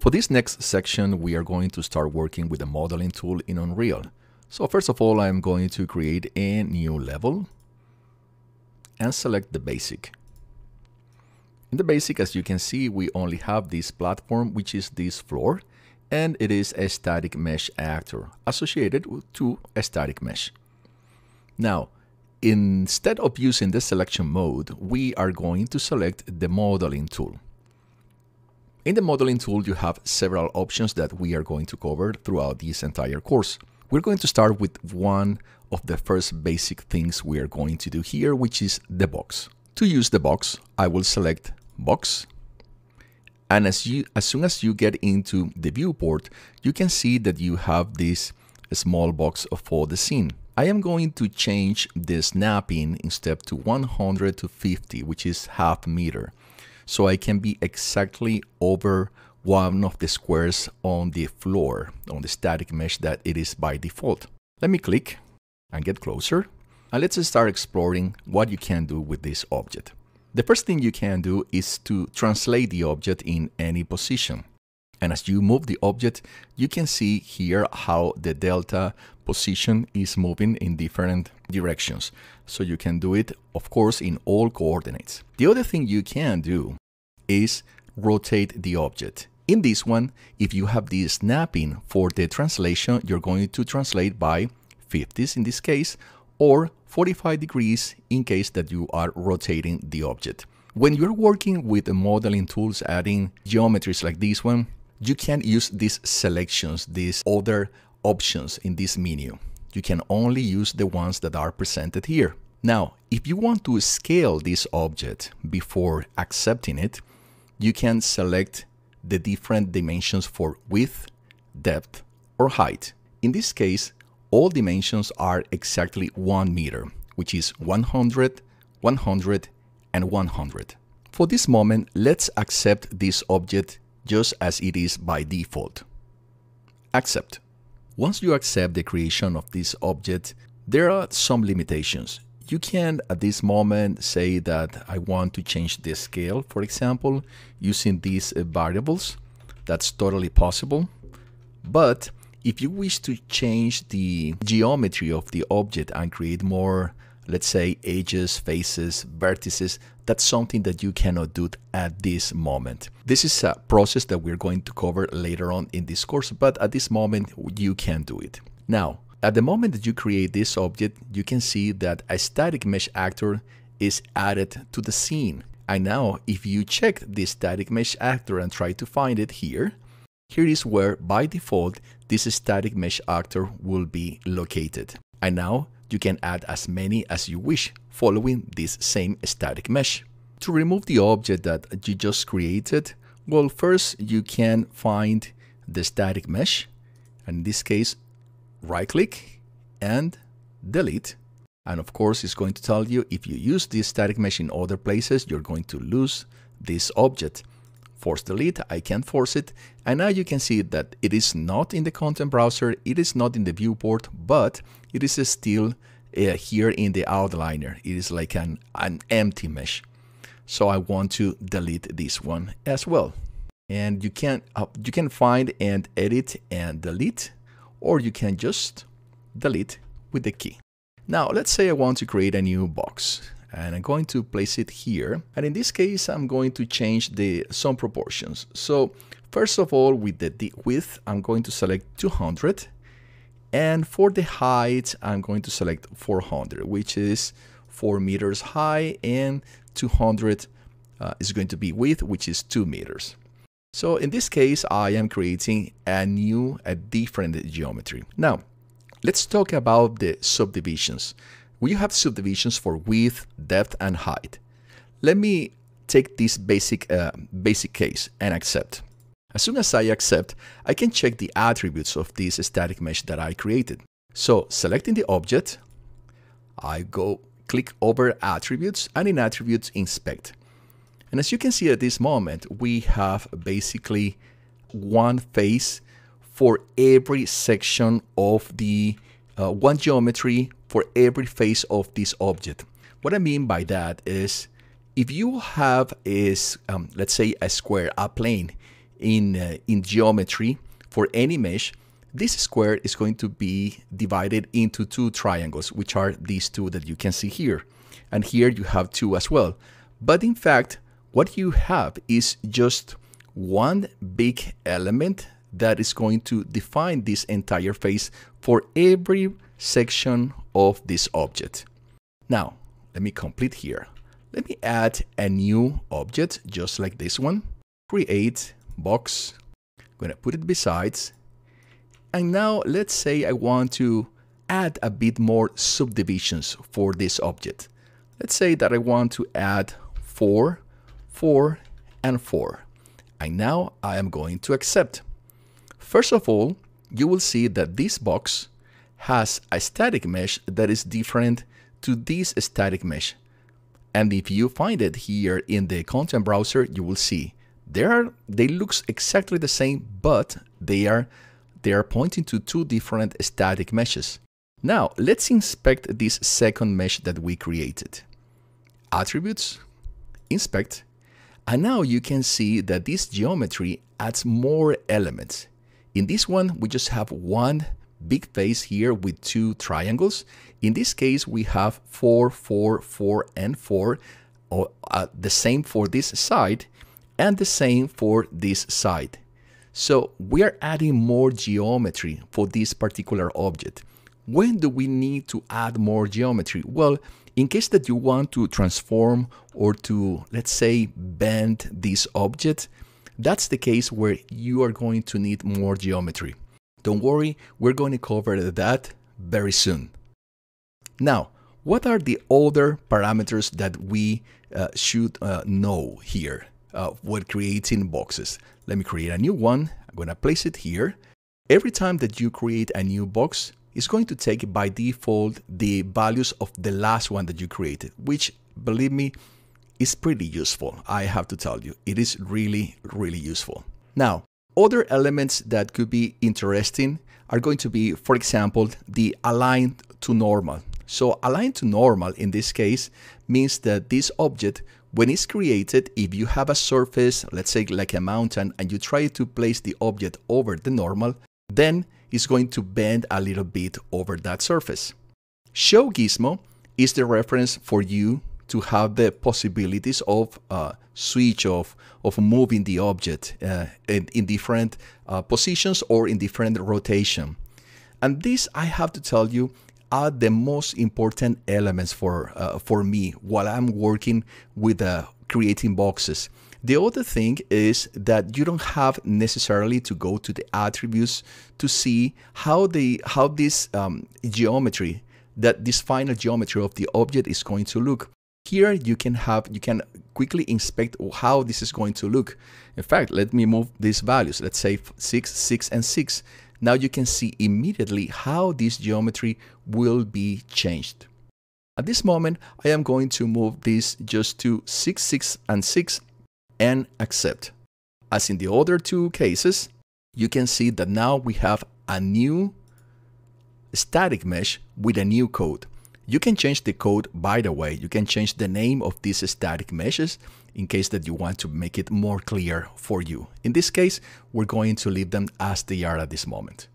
For this next section, we are going to start working with the modeling tool in Unreal. So first of all, I'm going to create a new level and select the basic. In the basic, as you can see, we only have this platform, which is this floor, and it is a static mesh actor associated to a static mesh. Now, instead of using the selection mode, we are going to select the modeling tool. In the modeling tool, you have several options that we are going to cover throughout this entire course. We're going to start with one of the first basic things we are going to do here, which is the box. To use the box, I will select box. And as soon as you get into the viewport, you can see that you have this small box for the scene. I am going to change the snapping instead to 100 to 50, which is half meter. So I can be exactly over one of the squares on the floor, on the static mesh that it is by default. Let me click and get closer. And let's start exploring what you can do with this object. The first thing you can do is to translate the object in any position. And as you move the object, you can see here how the delta position is moving in different directions. So you can do it, of course, in all coordinates. The other thing you can do is rotate the object. In this one, if you have the snapping for the translation, you're going to translate by 50s in this case, or 45 degrees in case that you are rotating the object. When you're working with the modeling tools, adding geometries like this one, you can use these selections, these other options in this menu. You can only use the ones that are presented here. Now, if you want to scale this object before accepting it, you can select the different dimensions for width, depth, or height. In this case, all dimensions are exactly 1 meter, which is 100, 100, and 100. For this moment, let's accept this object just as it is by default. Accept. Once you accept the creation of this object, there are some limitations. You can, at this moment, say that I want to change the scale, for example, using these variables. That's totally possible. But if you wish to change the geometry of the object and create more, let's say, edges, faces, vertices, that's something that you cannot do at this moment. This is a process that we're going to cover later on in this course, but at this moment, you can do it. Now, at the moment that you create this object, you can see that a static mesh actor is added to the scene. And now, if you check this static mesh actor and try to find it here, here is where, by default, this static mesh actor will be located. And now, you can add as many as you wish, following this same static mesh. To remove the object that you just created, well, first you can find the static mesh, and in this case, right-click and delete. And of course, it's going to tell you if you use this static mesh in other places, you're going to lose this object. Force delete, I can't force it. And now you can see that it is not in the content browser, it is not in the viewport, but it is still here in the outliner. It is like an empty mesh. So I want to delete this one as well. And you can find and edit and delete, or you can just delete with the key. Now, let's say I want to create a new box. And I'm going to place it here. And in this case, I'm going to change some proportions. So first of all, with the width, I'm going to select 200. And for the height, I'm going to select 400, which is 4 meters high, and 200 is going to be width, which is 2 meters. So in this case, I am creating a different geometry. Now, let's talk about the subdivisions. We have subdivisions for width, depth, and height. Let me take this basic case and accept. As soon as I accept, I can check the attributes of this static mesh that I created. So selecting the object, I click over attributes, and in attributes, inspect. And as you can see at this moment, we have basically one face for every section of the one geometry for every face of this object. What I mean by that is, if you have let's say a square, a plane, in geometry for any mesh, this square is going to be divided into two triangles, which are these two that you can see here. And here you have two as well. But in fact, what you have is just one big element that is going to define this entire face for every section of this object. Now, let me complete here. Let me add a new object, just like this one. Create box. I'm going to put it besides. And now let's say I want to add a bit more subdivisions for this object. Let's say that I want to add 4, 4, and 4. And now I am going to accept. First of all, you will see that this box has a static mesh that is different to this static mesh. And if you find it here in the content browser, you will see they look exactly the same, but they are pointing to two different static meshes. Now, let's inspect this second mesh that we created. Attributes, inspect, and now you can see that this geometry adds more elements. In this one, we just have one big face here with two triangles. In this case, we have 4, 4, 4, and 4, the same for this side, and the same for this side. So we are adding more geometry for this particular object. When do we need to add more geometry? Well, in case that you want to transform or to, let's say, bend this object, that's the case where you are going to need more geometry. Don't worry, we're going to cover that very soon. Now, what are the other parameters that we should know here when creating boxes? Let me create a new one. I'm going to place it here. Every time that you create a new box, it's going to take by default the values of the last one that you created, which, believe me, is pretty useful. I have to tell you, it is really, really useful. Now, other elements that could be interesting are going to be, for example, the align to normal. So align to normal in this case means that this object, when it's created, if you have a surface, let's say like a mountain, and you try to place the object over the normal, then it's going to bend a little bit over that surface. Show gizmo is the reference for you to have the possibilities of switch of moving the object in different positions or in different rotation. And this, I have to tell you, are the most important elements for me while I'm working with creating boxes. The other thing is that you don't have necessarily to go to the attributes to see how this geometry, that this final geometry of the object is going to look. Here you can quickly inspect how this is going to look. In fact, let me move these values. Let's say 6, 6, and 6. Now you can see immediately how this geometry will be changed. At this moment, I am going to move this just to 6, 6, and 6 and accept. As in the other two cases, you can see that now we have a new static mesh with a new code. You can change the code, by the way. You can change the name of these static meshes in case that you want to make it more clear for you. In this case, we're going to leave them as they are at this moment.